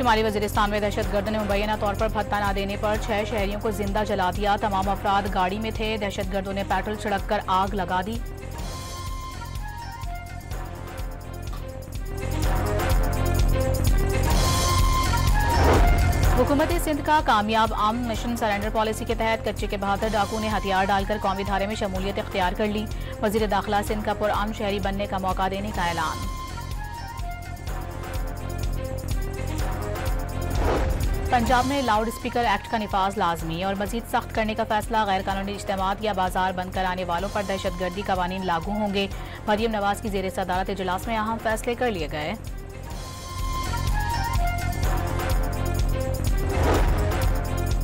शुमाली वजीरिस्तान में दहशतगर्द ने मुबैना तौर पर भत्ता न देने पर 6 शहरियों को जिंदा जला दिया। तमाम अफराद गाड़ी में थे। दहशतगर्दों ने पेट्रोल छिड़ककर आग लगा दी। हुकूमत सिंध का कामयाब आर्म मिशन सरेंडर पॉलिसी के तहत कच्चे के 72 डाकू ने हथियार डालकर कौमी धारे में शमूलियत इख्तियार कर ली। वजीर दाखिला सिंध का पुरअमन शहरी बनने का मौका देने का ऐलान। पंजाब में लाउड स्पीकर एक्ट का निफाज लाजमी और मजीद सख्त करने का फैसला। गैर कानूनी इज्तिमात या बाजार बंद कराने वालों पर दहशतगर्दी कवानीन लागू होंगे। मरियम नवाज की जेर सदारत इजलास में अहम फैसले कर लिए गए।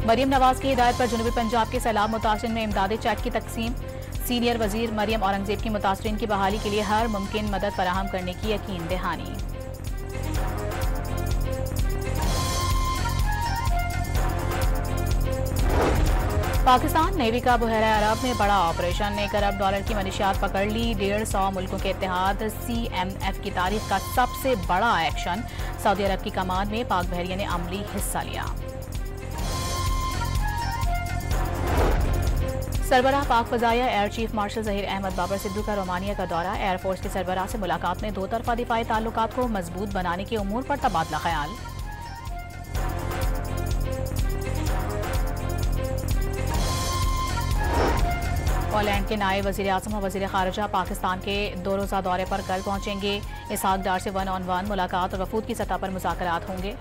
मरियम नवाज की हिदायत पर जनूबी पंजाब के सैलाब मुतासिरीन में इमदादी चेक की तकसीम। सीनियर वजीर मरियम औरंगजेब की मुतासिरीन की बहाली के लिए हर मुमकिन मदद फराहम करने की यकीन दहानी। पाकिस्तान नेवी का बहरा अरब में बड़ा ऑपरेशन। $1 अरब की मनशियात पकड़ ली। 150 मुल्कों के इत्तेहाद CMF की तारीख का सबसे बड़ा एक्शन। सऊदी अरब की कमान में पाक बहरिया ने अमली हिस्सा लिया। सरबराह Pak Fazaia air chief marshal Zaheer Ahmed Babar Sidhu का रोमानिया का दौरा। एयरफोर्स के सरबराह से मुलाकात में दो तरफा दिफाई ताल्लुकात को मजबूत बनाने के उमूर पर तबादला ख्याल। पोलैंड के नायब वजीर आज़म और वजीर खारजा पाकिस्तान के 2 रोज़ा दौरे पर कल पहुंचेंगे। इसहाक डार से 1-on-1 मुलाकात और वफूद की सतह पर मुज़ाकरात होंगे।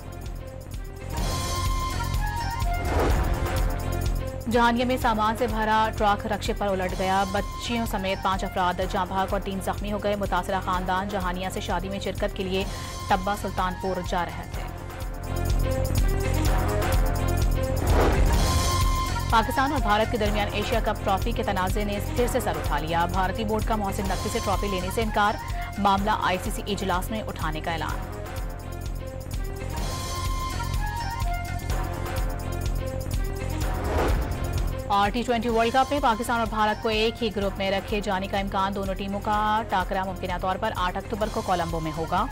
जहानिया में सामान से भरा ट्रक रक्शे पर उलट गया। बच्चियों समेत 5 अफराद जाँ भाग और 3 जख्मी हो गए। मुतासरा खानदान जहानिया से शादी में शिरकत के लिए टब्बा सुल्तानपुर जा रहे थे। पाकिस्तान और भारत के दरमियान एशिया कप ट्रॉफी के तनाज़े ने फिर से सर उठा लिया। भारतीय बोर्ड का मोहसिन नकवी से ट्रॉफी लेने से इनकार। मामला ICC इजलास में उठाने का ऐलान। और T20 वर्ल्ड कप में पाकिस्तान और भारत को एक ही ग्रुप में रखे जाने का इम्कान। दोनों टीमों का टाकरा मुमकिन तौर पर 8 अक्टूबर को कोलंबो में होगा।